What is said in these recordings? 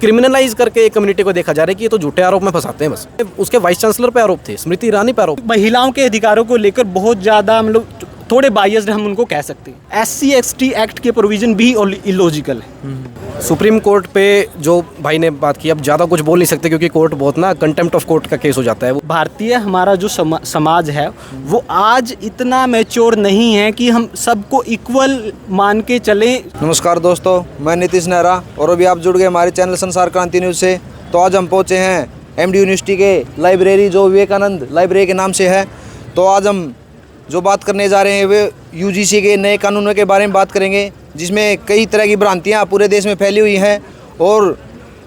Criminalize करके एक community को देखा जा रहा है कि ये तो झूठे आरोप में फंसाते हैं बस। उसके वाइस चांसलर पे आरोप थे, स्मृति ईरानी पे आरोप। महिलाओं के अधिकारों को लेकर बहुत ज़्यादा हम लोग थोड़े बायस्ड हम उनको कह सकते हैं। SC/ST एक्ट के प्रोविजन भी इलॉजिकल है। सुप्रीम कोर्ट पे जो भाई ने बात की, अब ज़्यादा कुछ बोल नहीं सकते क्योंकि कोर्ट बहुत ना कंटेम्प्ट ऑफ कोर्ट का केस हो जाता है। वो भारतीय हमारा जो समाज है वो आज इतना मैच्योर नहीं है कि हम सबको इक्वल मान के चलें। नमस्कार दोस्तों, मैं नीतीश नेहरा और अभी आप जुड़ गए हमारे चैनल संसार क्रांति न्यूज़ से। तो आज हम पहुंचे हैं MD यूनिवर्सिटी के लाइब्रेरी जो विवेकानंद लाइब्रेरी के नाम से है। तो आज हम जो बात करने जा रहे हैं वे UGC के नए कानूनों के बारे में बात करेंगे, जिसमें कई तरह की भ्रांतियां पूरे देश में फैली हुई हैं और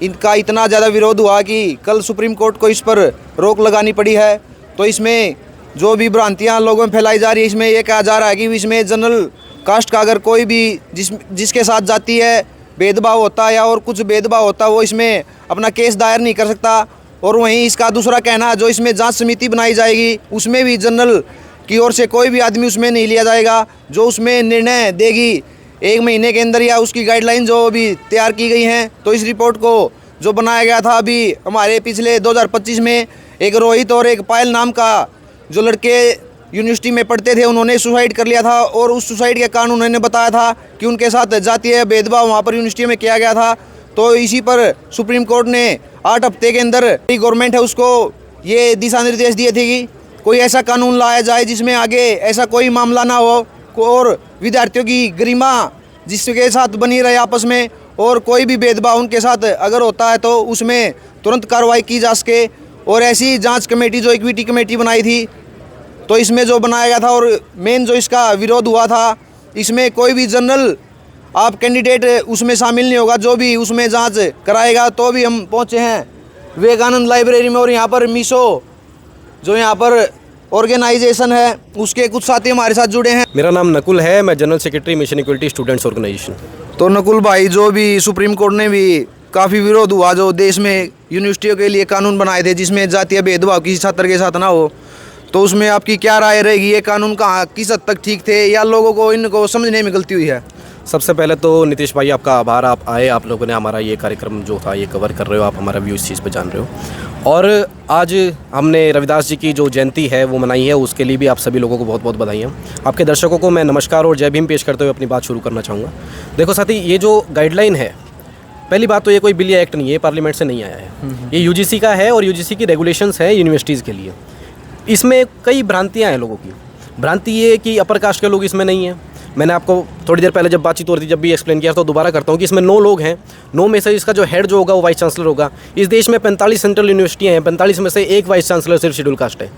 इनका इतना ज़्यादा विरोध हुआ कि कल सुप्रीम कोर्ट को इस पर रोक लगानी पड़ी है। तो इसमें जो भी भ्रांतियां लोगों में फैलाई जा रही है, इसमें ये कहा जा रहा है कि इसमें जनरल कास्ट का अगर कोई भी जिसके साथ जाती है भेदभाव होता है या और कुछ भेदभाव होता है वो इसमें अपना केस दायर नहीं कर सकता। और वहीं इसका दूसरा कहना, जो इसमें जाँच समिति बनाई जाएगी उसमें भी जनरल की ओर से कोई भी आदमी उसमें नहीं लिया जाएगा, जो उसमें निर्णय देगी 1 महीने के अंदर या उसकी गाइडलाइन जो अभी तैयार की गई हैं। तो इस रिपोर्ट को जो बनाया गया था अभी हमारे पिछले 2025 में, एक रोहित और एक पायल नाम का जो लड़के यूनिवर्सिटी में पढ़ते थे, उन्होंने सुसाइड कर लिया था और उस सुसाइड के कारण उन्होंने बताया था कि उनके साथ जातीय भेदभाव वहाँ पर यूनिवर्सिटी में किया गया था। तो इसी पर सुप्रीम कोर्ट ने 8 हफ्ते के अंदर गवर्नमेंट है उसको ये दिशा निर्देश दिए थे कि कोई ऐसा कानून लाया जाए जिसमें आगे ऐसा कोई मामला ना हो और विद्यार्थियों की गरिमा जिसके साथ बनी रहे आपस में, और कोई भी भेदभाव उनके साथ अगर होता है तो उसमें तुरंत कार्रवाई की जा सके। और ऐसी जांच कमेटी जो इक्विटी कमेटी बनाई थी, तो इसमें जो बनाया गया था और मेन जो इसका विरोध हुआ था, इसमें कोई भी जनरल आप कैंडिडेट उसमें शामिल नहीं होगा जो भी उसमें जाँच कराएगा। तो भी हम पहुँचे हैं विवेकानंद लाइब्रेरी में और यहाँ पर मिसो जो यहाँ पर ऑर्गेनाइजेशन है उसके कुछ साथी हमारे साथ जुड़े हैं। मेरा नाम नकुल है, मैं general secretary mission equality students organisation. तो नकुल भाई, जो भी सुप्रीम कोर्ट ने भी काफ़ी विरोध हुआ जो देश में यूनिवर्सिटियों के लिए कानून बनाए थे जिसमें जातीय भेदभाव किसी छात्र के साथ ना हो, तो उसमें आपकी क्या राय रहेगी? ये कानून कहाँ किस हद तक ठीक थे या लोगों को इनको समझने में गलती हुई है? सबसे पहले तो नीतीश भाई आपका आभार, आप आए, आप लोगों ने हमारा ये कार्यक्रम जो था ये कवर कर रहे हो, आप हमारा व्यू इस चीज़ पे जान रहे हो। और आज हमने रविदास जी की जो जयंती है वो मनाई है, उसके लिए भी आप सभी लोगों को बहुत बहुत बधाइयाँ। आपके दर्शकों को मैं नमस्कार और जय भीम पेश करते हुए अपनी बात शुरू करना चाहूँगा। देखो साथी, ये जो गाइडलाइन है, पहली बात तो ये कोई बिल या एक्ट नहीं है, ये पार्लियामेंट से नहीं आया है, ये UGC का है और UGC की रेगुलेशंस हैं यूनिवर्सिटीज़ के लिए। इसमें कई भ्रांतियाँ हैं लोगों की। भ्रांति ये कि अपर कास्ट के लोग इसमें नहीं हैं। मैंने आपको थोड़ी देर पहले जब बातचीत हो रही थी जब भी एक्सप्लेन किया, तो दोबारा करता हूँ कि इसमें 9 लोग हैं। 9 में से इसका जो हेड जो होगा वो वाइस चांसलर होगा। इस देश में 45 सेंट्रल यूनिवर्सिटियाँ हैं, 45 में से एक वाइस चांसलर सिर्फ शेड्यूल कास्ट है।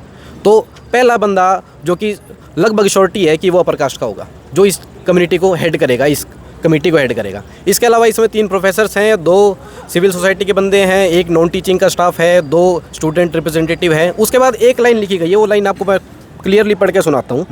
तो पहला बंदा जो कि लगभग श्योरिटी है कि वो अपर कास्ट का होगा, जो इस कम्युनिटी को हेड करेगा, इस कमेटी को हेड करेगा। इसके अलावा इसमें 3 प्रोफेसर्स हैं, 2 सिविल सोसाइटी के बंदे हैं, 1 नॉन टीचिंग का स्टाफ है, 2 स्टूडेंट रिप्रेजेंटेटिव है। उसके बाद एक लाइन लिखी गई है, वो लाइन आपको मैं क्लियरली पढ़ के सुनाता हूँ।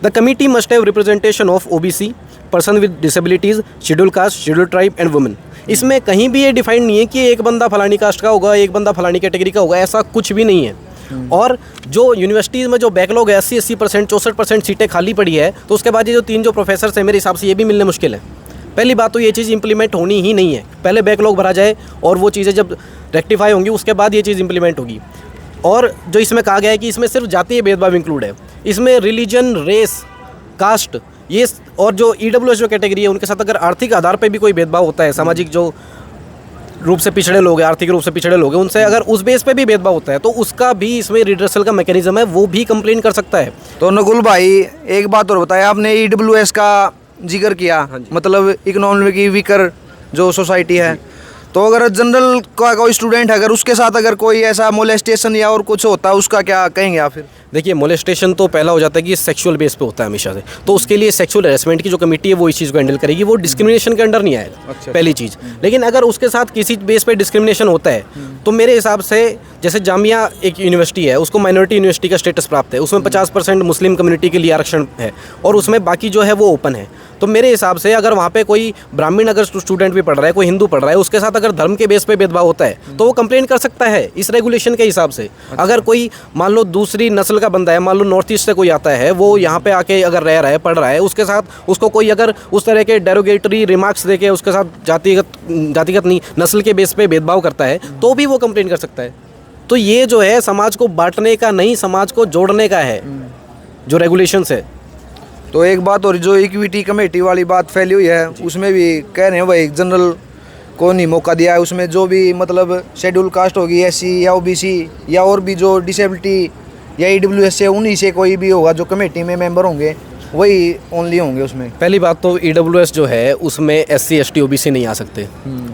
The committee must have representation of OBC, person with disabilities, schedule caste, schedule tribe and women. इसमें कहीं भी ये डिफाइंड नहीं है कि एक बंदा फलानी कास्ट का होगा, एक बंदा फलानी कैटेगरी का होगा, ऐसा कुछ भी नहीं है। और जो यूनिवर्सिटीज़ में जो बैकलॉग है 80% 64% सीटें खाली पड़ी है, तो उसके बाद ये जो 3 जो प्रोफेसर्स हैं मेरे हिसाब से ये भी मिलने मुश्किल है। पहली बात तो ये चीज़ इंप्लीमेंट होनी ही नहीं है, पहले बैकलॉग भरा जाए और वो चीज़ें जब रेक्टिफाई होंगी उसके बाद ये चीज़ इंप्लीमेंट होगी। और जो इसमें कहा गया है कि इसमें सिर्फ जातीय भेदभाव इंक्लूड है, इसमें रिलीजन, रेस, कास्ट ये और जो EWS जो कैटेगरी है उनके साथ अगर आर्थिक आधार पे भी कोई भेदभाव होता है, सामाजिक जो रूप से पिछड़े लोग हैं, आर्थिक रूप से पिछड़े लोग हैं, उनसे अगर उस बेस पे भी भेदभाव होता है तो उसका भी इसमें रिड्रेसल का मैकेनिज्म है, वो भी कंप्लेन कर सकता है। तो नकुल भाई, एक बात और बताया आपने, EWS का जिक्र किया, मतलब इकोनॉमिकली वीकर जो सोसाइटी है, तो अगर जनरल का कोई स्टूडेंट है अगर उसके साथ अगर कोई ऐसा मोलेस्टेशन या और कुछ होता है उसका क्या कहेंगे आप? फिर देखिए, मोलेस्टेशन तो पहला हो जाता है कि सेक्सुअल बेस पे होता है हमेशा से, तो उसके लिए सेक्सुअल हैरेसमेंट की जो कमेटी है वो इस चीज़ को हैंडल करेगी, वो डिस्क्रिमिनेशन के अंडर नहीं आएगा। पहली चीज़। लेकिन अगर उसके साथ किसी बेस पे डिस्क्रिमिनेशन होता है तो मेरे हिसाब से, जैसे जामिया एक यूनिवर्सिटी है, उसको माइनॉरिटी यूनिवर्सिटी का स्टेटस प्राप्त है, उसमें 50% मुस्लिम कम्युनिटी के लिए आरक्षण है और उसमें बाकी जो है वो ओपन है। तो मेरे हिसाब से अगर वहाँ पे कोई ब्राह्मण अगर स्टूडेंट भी पढ़ रहा है, कोई हिंदू पढ़ रहा है, उसके साथ अगर धर्म के बेस पे भेदभाव होता है तो वो कंप्लेन कर सकता है इस रेगुलेशन के हिसाब से। अगर कोई मान लो दूसरी नस्ल का बंदा है, मान लो नॉर्थ ईस्ट से कोई आता है, वो यहाँ पे आके अगर रह रहा है, पढ़ रहा है, उसके साथ उसको कोई अगर उस तरह के डेरोगेटरी रिमार्क्स देके उसके साथ जातिगत नहीं, नस्ल के बेस पे भेदभाव करता है तो भी वो कंप्लेन कर सकता है। तो ये जो है समाज को बांटने का नहीं, समाज को जोड़ने का है जो रेगुलेशंस है। तो एक बात और, जो इक्विटी कमेटी वाली बात फैली हुई है उसमें भी कह रहे हैं भाई जनरल को नहीं मौका दिया है, उसमें जो भी मतलब शेड्यूल कास्ट होगी, एससी या ओबीसी या और भी जो डिसेबिलिटी या ईडब्ल्यूएस से, उन्हीं से कोई भी होगा जो कमेटी में मेंबर होंगे वही ओनली होंगे उसमें। पहली बात तो ईडब्ल्यूएस जो है उसमें एससी एसटी ओबीसी नहीं आ सकते,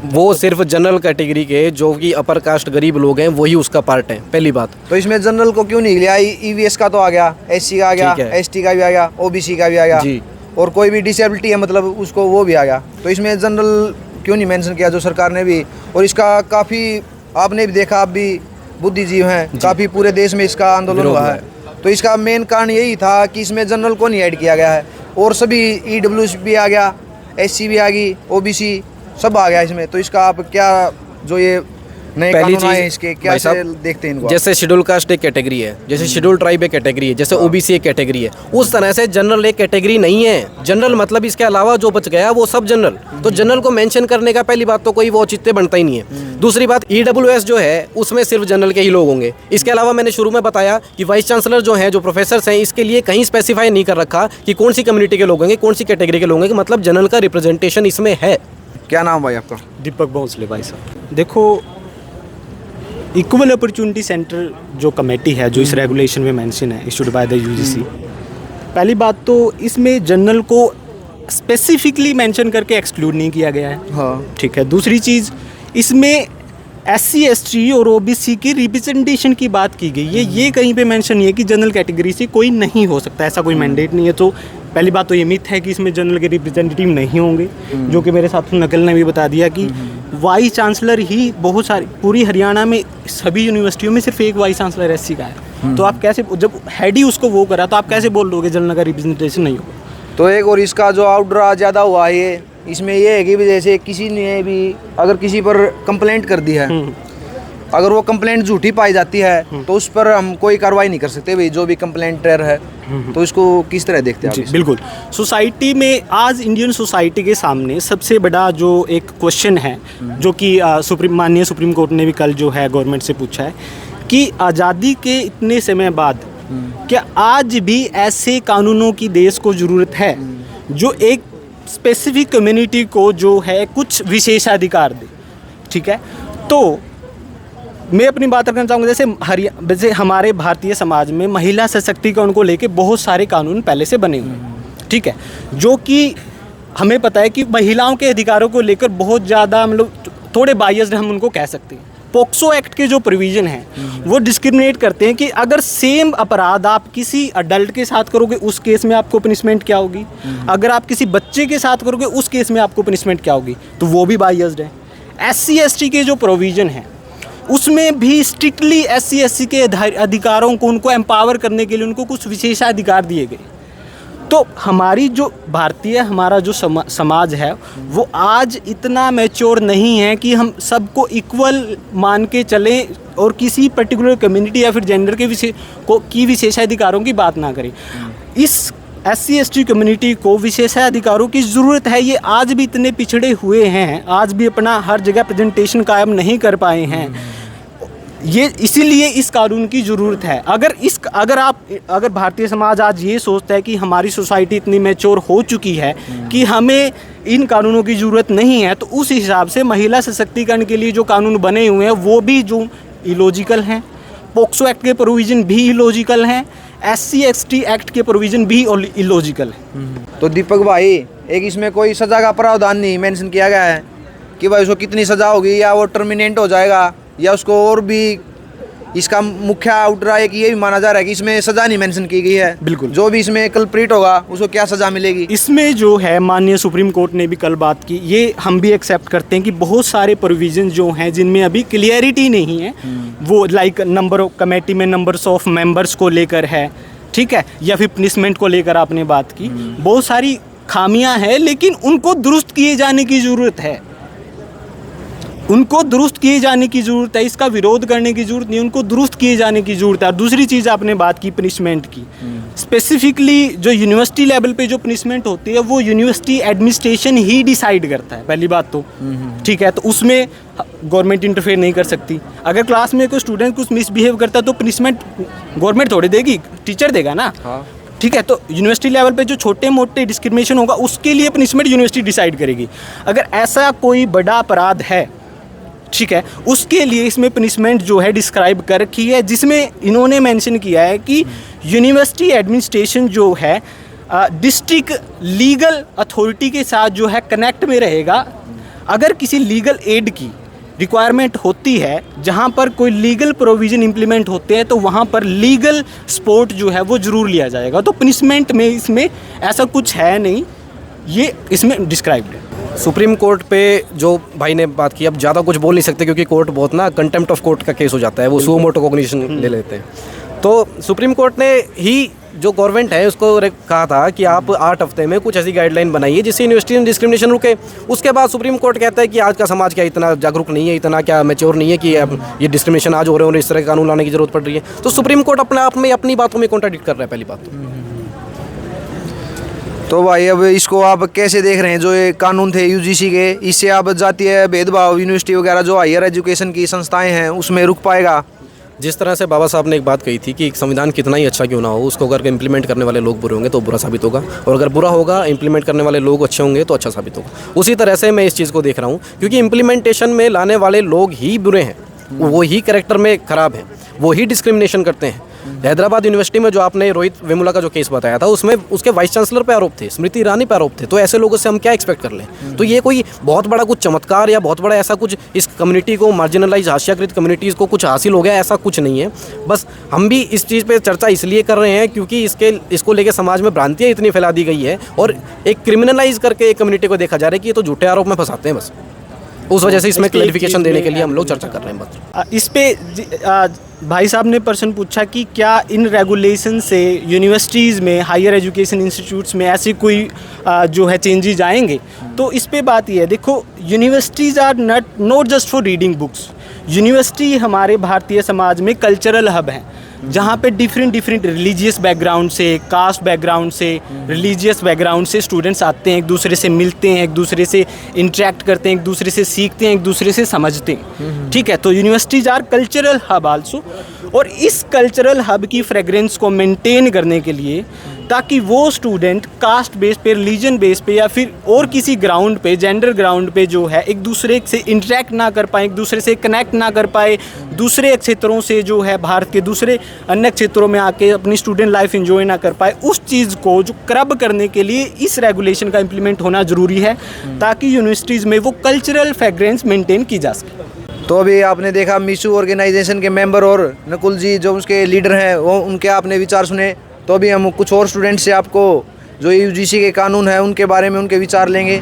वो सिर्फ जनरल कैटेगरी के जो कि अपर कास्ट गरीब लोग हैं वही उसका पार्ट है, पहली बात। तो इसमें जनरल को क्यों नहीं लिया? ईवीएस का तो आ गया, एससी का आ गया, एसटी का भी आ गया, ओबीसी का भी आ गया जी, और कोई भी डिसेबिलिटी है मतलब उसको वो भी आ गया। तो इसमें जनरल क्यों नहीं मेंशन किया जो सरकार ने भी? और इसका काफ़ी आपने भी देखा, आप भी बुद्धिजीवी हैं, काफ़ी पूरे देश में इसका आंदोलन हुआ है। तो इसका मेन कारण यही था कि इसमें जनरल को नहीं ऐड किया गया है और सभी ईडब्ल्यूएस भी आ गया, एससी भी आ गई, ओबीसी सब आ गया इसमें। तो इसका आप क्या जो ये नए कानून आए इसके क्या से देखते हैं इनको? जैसे शेड्यूल कास्ट एक कैटेगरी है, जैसे शेड्यूल ट्राइब एक कैटेगरी है, जैसे ओबीसी एक कैटेगरी है, उस तरह से जनरल एक कैटेगरी नहीं है। जनरल मतलब इसके अलावा जो बच गया वो सब जनरल। तो जनरल को मेंशन करने का पहली बात तो कोई वो औचित्य बनता ही नहीं है। दूसरी बात, ईडब्ल्यूएस जो है उसमें सिर्फ जनरल के ही लोग होंगे। इसके अलावा मैंने शुरू में बताया कि वाइस चांसलर जो हैं, जो प्रोफेसर्स हैं, इसके लिए कहीं स्पेसिफाई नहीं कर रखा कि कौन सी कम्युनिटी के लोग होंगे, कौन सी कैटेगरी के लोग होंगे, मतलब जनरल का रिप्रेजेंटेशन इसमें है। क्या नाम भाई आपका? दीपक भोंसले भाई साहब। देखो, इक्वल अपॉर्चुनिटी सेंटर जो कमेटी है जो इस रेगुलेशन में मेंशन है, इशूड बाय द यूजीसी, पहली बात तो इसमें जनरल को स्पेसिफिकली मेंशन करके एक्सक्लूड नहीं किया गया है। हाँ ठीक है। दूसरी चीज़, इसमें एससी एसटी और ओबीसी की रिप्रेजेंटेशन की बात की गई है। ये कहीं पे मेंशन नहीं है कि जनरल कैटेगरी से कोई नहीं हो सकता, ऐसा कोई मैंडेट नहीं है। तो पहली बात तो ये मिथ है कि इसमें जनरल के रिप्रेजेंटेटिव नहीं होंगे, जो कि मेरे साथ नकल ने भी बता दिया कि वाइस चांसलर ही बहुत सारी, पूरी हरियाणा में सभी यूनिवर्सिटियों में सिर्फ एक वाइस चांसलर एससी का है। तो आप कैसे, जब हेड ही उसको वो करा, तो आप कैसे बोल दोगे जनरल का रिप्रेजेंटेशन नहीं होगा? तो एक और इसका जो आउटड्रा ज़्यादा हुआ है इसमें ये है कि जैसे किसी ने भी अगर किसी पर कंप्लेंट कर दी है, अगर वो कंप्लेंट झूठी पाई जाती है तो उस पर हम कोई कार्रवाई नहीं कर सकते भाई, जो भी कंप्लेंटर है। तो इसको किस तरह देखते हैं आप? बिल्कुल, सोसाइटी में आज इंडियन सोसाइटी के सामने सबसे बड़ा जो एक क्वेश्चन है, जो कि माननीय सुप्रीम कोर्ट ने भी कल जो है गवर्नमेंट से पूछा है कि आज़ादी के इतने समय बाद क्या आज भी ऐसे कानूनों की देश को ज़रूरत है जो एक स्पेसिफिक कम्युनिटी को जो है कुछ विशेषाधिकार दे। ठीक है। तो मैं अपनी बात रखना चाहूँगा, जैसे हमारे भारतीय समाज में महिला सशक्तिकरण को लेके बहुत सारे कानून पहले से बने हुए हैं। ठीक है। जो कि हमें पता है कि महिलाओं के अधिकारों को लेकर बहुत ज़्यादा मतलब थोड़े बायस्ड हम उनको कह सकते हैं। पोक्सो एक्ट के जो प्रोविज़न हैं वो डिस्क्रिमिनेट करते हैं कि अगर सेम अपराध आप किसी अडल्ट के साथ करोगे उस केस में आपको पनिशमेंट क्या होगी, अगर आप किसी बच्चे के साथ करोगे उस केस में आपको पनिशमेंट क्या होगी, तो वो भी बायस्ड है। एससी एसटी के जो प्रोविज़न हैं उसमें भी स्ट्रिक्टली एससी एसटी के अधिकारों को उनको एम्पावर करने के लिए उनको कुछ विशेषाधिकार दिए गए। तो हमारी जो हमारा जो समाज है वो आज इतना मैच्योर नहीं है कि हम सबको इक्वल मान के चलें और किसी पर्टिकुलर कम्युनिटी या फिर जेंडर के विशेषाधिकारों की बात ना करें। इस एससी एसटी कम्युनिटी को विशेषाधिकारों की ज़रूरत है। ये आज भी इतने पिछड़े हुए हैं, आज भी अपना हर जगह प्रेजेंटेशन कायम नहीं कर पाए हैं। ये इसीलिए इस कानून की ज़रूरत है। अगर भारतीय समाज आज ये सोचता है कि हमारी सोसाइटी इतनी मैच्योर हो चुकी है कि हमें इन कानूनों की ज़रूरत नहीं है, तो उस हिसाब से महिला सशक्तिकरण के लिए जो कानून बने हुए हैं वो भी जो इलॉजिकल हैं, पोक्सो एक्ट के प्रोविज़न भी इलॉजिकल हैं, एससी एसटी एक्ट के प्रोविज़न भी इलॉजिकल है। तो दीपक भाई, एक इसमें कोई सज़ा का प्रावधान नहीं मेंशन किया गया है कि भाई उसको कितनी सज़ा होगी, या वो टर्मिनेट हो जाएगा, या उसको और भी इसका मुख्य आउटरा है कि ये भी माना जा रहा है कि इसमें सज़ा नहीं मेंशन की गई है। बिल्कुल, जो भी इसमें कल्प्रिट होगा उसको क्या सज़ा मिलेगी। इसमें जो है माननीय सुप्रीम कोर्ट ने भी कल बात की, ये हम भी एक्सेप्ट करते हैं कि बहुत सारे प्रोविजन जो हैं जिनमें अभी क्लियरिटी नहीं है, वो लाइक नंबर ऑफ कमेटी में नंबर्स ऑफ मेंबर्स को लेकर है, ठीक है, या फिर पनिशमेंट को लेकर आपने बात की। बहुत सारी खामियां हैं, लेकिन उनको दुरुस्त किए जाने की ज़रूरत है। उनको दुरुस्त किए जाने की ज़रूरत है, इसका विरोध करने की ज़रूरत नहीं, उनको दुरुस्त किए जाने की ज़रूरत है। और दूसरी चीज़ आपने बात की पनिशमेंट की, स्पेसिफिकली जो यूनिवर्सिटी लेवल पे जो पनिशमेंट होती है वो यूनिवर्सिटी एडमिनिस्ट्रेशन ही डिसाइड करता है, पहली बात तो, ठीक है। तो उसमें गवर्नमेंट इंटरफेयर नहीं कर सकती। अगर क्लास में कोई स्टूडेंट कुछ मिसबिहेव करता है तो पनिशमेंट गवर्नमेंट थोड़ी देगी, टीचर देगा ना, ठीक है। तो यूनिवर्सिटी लेवल पे जो छोटे मोटे डिस्क्रिमिनेशन होगा उसके लिए पनिशमेंट यूनिवर्सिटी डिसाइड करेगी। अगर ऐसा कोई बड़ा अपराध है, ठीक है, उसके लिए इसमें पनिशमेंट जो है डिस्क्राइब कर रखी है, जिसमें इन्होंने मेंशन किया है कि यूनिवर्सिटी एडमिनिस्ट्रेशन जो है डिस्ट्रिक्ट लीगल अथॉरिटी के साथ जो है कनेक्ट में रहेगा। अगर किसी लीगल एड की रिक्वायरमेंट होती है, जहाँ पर कोई लीगल प्रोविज़न इम्प्लीमेंट होते हैं, तो वहाँ पर लीगल सपोर्ट जो है वो ज़रूर लिया जाएगा। तो पनिशमेंट में इसमें ऐसा कुछ है नहीं, ये इसमें डिस्क्राइब्ड है। सुप्रीम कोर्ट पे जो भाई ने बात की, अब ज़्यादा कुछ बोल नहीं सकते क्योंकि कोर्ट बहुत ना कंटेम्प्ट ऑफ कोर्ट का केस हो जाता है, वो सुओ मोटो कॉग्निशन ले लेते हैं। तो सुप्रीम कोर्ट ने ही जो गवर्नमेंट है उसको कहा था कि आप 8 हफ्ते में कुछ ऐसी गाइडलाइन बनाइए जिससे यूनिवर्सिटी में डिस्क्रिमिनेशन रुके। उसके बाद सुप्रीम कोर्ट कहता है कि आज का समाज क्या इतना जागरूक नहीं है, इतना क्या मैच्योर नहीं है कि अब ये डिस्क्रिमिनेशन आज हो रहे हैं और इस तरह के कानून लाने की जरूरत पड़ रही है। तो सुप्रीम कोर्ट अपने आप में अपनी बातों में कॉन्ट्राडिक्ट कर रहा है, पहली बात तो भाई अब इसको आप कैसे देख रहे हैं? जो ये कानून थे यूजीसी के, इससे आप जातीय भेदभाव यूनिवर्सिटी वगैरह जो हायर एजुकेशन की संस्थाएं हैं उसमें रुक पाएगा? जिस तरह से बाबा साहब ने एक बात कही थी कि संविधान कितना ही अच्छा क्यों ना हो, उसको अगर इम्प्लीमेंट करने वाले लोग बुरे होंगे तो बुरा साबित होगा, और अगर बुरा होगा इम्प्लीमेंट करने वाले लोग अच्छे होंगे तो अच्छा साबित होगा। उसी तरह से मैं इस चीज़ को देख रहा हूँ, क्योंकि इम्प्लीमेंटेशन में लाने वाले लोग ही बुरे हैं, वो ही कैरेक्टर में ख़राब हैं, वो ही डिस्क्रिमिनेशन करते हैं। हैदराबाद यूनिवर्सिटी में जो आपने रोहित वेमुला का जो केस बताया था, उसमें उसके वाइस चांसलर पे आरोप थे, स्मृति ईरानी पे आरोप थे। तो ऐसे लोगों से हम क्या एक्सपेक्ट कर लें? तो ये कोई बहुत बड़ा कुछ चमत्कार या बहुत बड़ा ऐसा कुछ इस कम्युनिटी को, मार्जिनलाइज हाशियाकृत कम्युनिटीज़ को कुछ हासिल हो गया, ऐसा कुछ नहीं है। बस हम भी इस चीज़ पे चर्चा इसलिए कर रहे हैं क्योंकि इसको लेकर समाज में भ्रांतियाँ इतनी फैला दी गई है और एक क्रिमिनलाइज करके एक कम्युनिटी को देखा जा रहा है कि ये तो झूठे आरोप में फंसाते हैं। बस उस वजह से इसमें क्लैरिफिकेशन देने के लिए हम लोग चर्चा कर रहे हैं। बस इस पे भाई साहब ने प्रश्न पूछा कि क्या इन रेगुलेशन से यूनिवर्सिटीज़ में, हायर एजुकेशन इंस्टीट्यूट्स में ऐसी कोई जो है चेंजेज आएंगे? तो इस पे बात ये है, देखो, universities are not just for reading books. University हमारे भारतीय समाज में कल्चरल हब है, जहाँ पे डिफरेंट रिलीजियस बैकग्राउंड से, कास्ट बैकग्राउंड से, रिलीजियस बैकग्राउंड से स्टूडेंट्स आते हैं, एक दूसरे से मिलते हैं, एक दूसरे से इंटरेक्ट करते हैं, एक दूसरे से सीखते हैं, एक दूसरे से समझते हैं, ठीक है। तो universities are cultural hub also, और इस कल्चरल हब की फ्रेगरेंस को मेंटेन करने के लिए, ताकि वो स्टूडेंट कास्ट बेस पे, रिलीजन बेस पे या फिर और किसी ग्राउंड पे, जेंडर ग्राउंड पे जो है एक दूसरे से इंटरेक्ट ना कर पाए, एक दूसरे से कनेक्ट ना कर पाए, दूसरे क्षेत्रों से जो है भारत के दूसरे अन्य क्षेत्रों में आके अपनी स्टूडेंट लाइफ एंजॉय ना कर पाए, उस चीज़ को जो करब करने के लिए इस रेगुलेशन का इम्प्लीमेंट होना ज़रूरी है, ताकि यूनिवर्सिटीज़ में वो कल्चरल फ्रेगरेंस मेंटेन की जा सके। तो अभी आपने देखा मीशू ऑर्गेनाइजेशन के मेंबर और नकुल जी जो उसके लीडर हैं, वो उनके आपने विचार सुने। तो अभी हम कुछ और स्टूडेंट से आपको जो यूजीसी के कानून है उनके बारे में उनके विचार लेंगे।